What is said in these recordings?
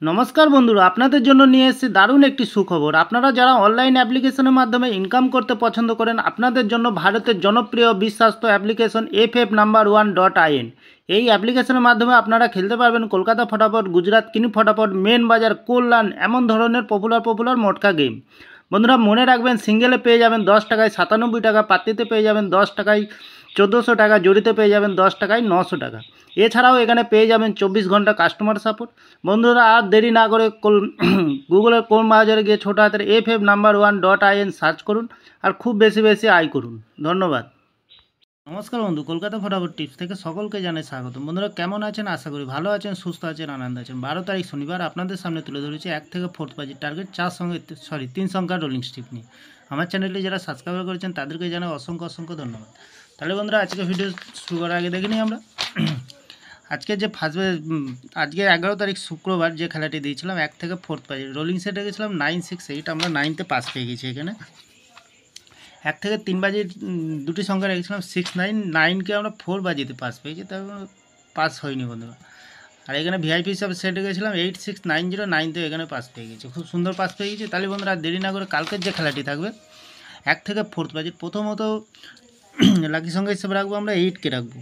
নমস্কার বন্ধুরা, আপনাদের জন্য নিয়ে এসেছি দারুণ একটি সুখবর। আপনারা যারা অনলাইন অ্যাপ্লিকেশনের মাধ্যমে ইনকাম করতে পছন্দ করেন, আপনাদের জন্য ভারতের জনপ্রিয় বিশ্বাস্ত অ্যাপ্লিকেশন FF No.1.in। এই অ্যাপ্লিকেশনের মাধ্যমে আপনারা খেলতে পারবেন কলকাতা ফটাফট, গুজরাট কিনি ফটাফট, মেন বাজার, কল্যাণ, এমন ধরনের পপুলার মটকা গেম। বন্ধুরা মনে রাখবেন, সিঙ্গেলে পেয়ে যাবেন 10 টাকায় 97 টাকা, পাত্তিতে পেয়ে যাবেন 10 টাকায় 1400 টাকা, জড়িতে পেয়ে যাবেন 10 টাকায় 900 টাকা। এছাড়াও এখানে পেয়ে যাবেন 24 ঘন্টা কাস্টমার সাপোর্ট। বন্ধুরা আর দেরি না করে গুগলের কোন বাজারে গিয়ে ছোটো হাতের FF No.1.in সার্চ করুন আর খুব বেশি আয় করুন। ধন্যবাদ। নমস্কার বন্ধু, কলকাতা ফটাফট টিপস থেকে সকলকে জানাই স্বাগত। বন্ধুরা কেমন আছেন? আশা করি ভালো আছেন, সুস্থ আছেন, আনন্দ আছেন। 12 তারিখ শনিবার আপনাদের সামনে তুলে ধরেছি 1 থেকে 4 বাজির টার্গেট 3 সংখ্যার রোলিং স্ট্রিপ নিয়ে। আমার চ্যানেলটি যারা সাবস্ক্রাইব করেছেন তাদেরকে জানাই অসংখ্য ধন্যবাদ। তাহলে বন্ধুরা আজকে ভিডিও শুরু করার আগে দেখে নিই আমরা আজকে যে আজকে 11 তারিখ শুক্রবার যে খেলাটি দিয়েছিলাম 1 থেকে 4 বাজি রোলিং সেটে গেছিলাম 968। আমরা 9তে পাস পেয়ে গেছি। এখানে 1 থেকে 3 বাজি দুটি সংখ্যা রেখেছিলাম 699কে আমরা 4 বাজিতে পাস পেয়েছি, তার পাস হয়নি বন্ধুরা। আর এখানে ভিআইপি হিসাবে সেটে গেছিলাম 86909তে, এখানে পাস পেয়ে গেছি, খুব সুন্দর পাস পেয়ে গেছি। তাহলে বন্ধুরা দেরি না করে কালকের যে খেলাটি থাকবে 1 থেকে 4 বাজি, প্রথমত লাকি সংখ্যা হিসেবে রাখবো আমরা 8কে রাখবো।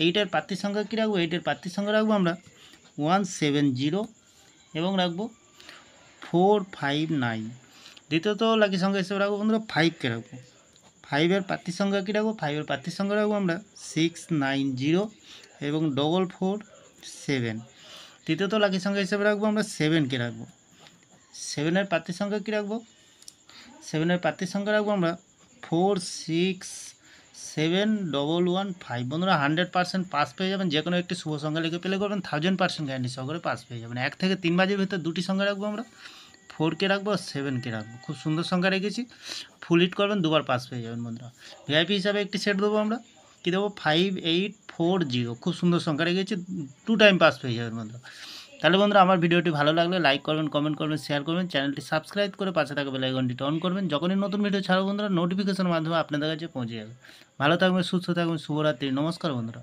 8-এর প্রার্থীর সংখ্যা কী রাখবো? 8-এর প্রার্থীর সংখ্যা রাখবো আমরা 170 এবং রাখবো 459। দ্বিতীয়ত লাকি সংখ্যা হিসেবে রাখবো বন্ধুরা 5কে রাখবো। 5-এর প্রার্থীর সংখ্যা কী রাখবো? 5-এর প্রার্থীর সংখ্যা রাখবো আমরা 690 এবং 447। তৃতীয়ত লাকি সংখ্যা হিসেবে রাখবো আমরা 7কে রাখবো। 7-এর প্রার্থীর সংখ্যা কী রাখবো? 7-এর প্রার্থীর সংখ্যা রাখবো আমরা 4671115। বন্ধুরা 100% পাস পেয়ে যাবেন। যে কোনো একটি শুভ সংখ্যা লিখে প্লে করবেন, 1000% গ্যারান্টি সহকারে পাস পেয়ে যাবেন। 1 থেকে 3 বাজির ভিতরে দুটি সংখ্যা রাখবো আমরা, 4কে রাখবো আর 7কে রাখবো। খুব সুন্দর সংখ্যা রেখেছি, ফুল হিট করবেন, দুবার পাস পেয়ে যাবেন বন্ধুরা। ভিআইপি হিসাবে একটি সেট দেবো আমরা, কী দেবো? 5840। খুব সুন্দর সংখ্যা রেখেছি, 2 টাইম পাস পেয়ে যাবেন বন্ধুরা। তাহলে বন্ধুরা আমার ভিডিওটি ভালো লাগলে লাইক করবেন, কমেন্ট করবেন, শেয়ার করবেন, চ্যানেলটি সাবস্ক্রাইব করে পাশে থাকা বেল আইকনটি অন করবেন। যখনই নতুন ভিডিও ছাড়ো বন্ধুরা নোটিফিকেশনের মাধ্যমে আপনাদের কাছে পৌঁছে যাবে। ভালো থাকবেন, সুস্থ থাকবেন, শুভরাত্রি, নমস্কার বন্ধুরা।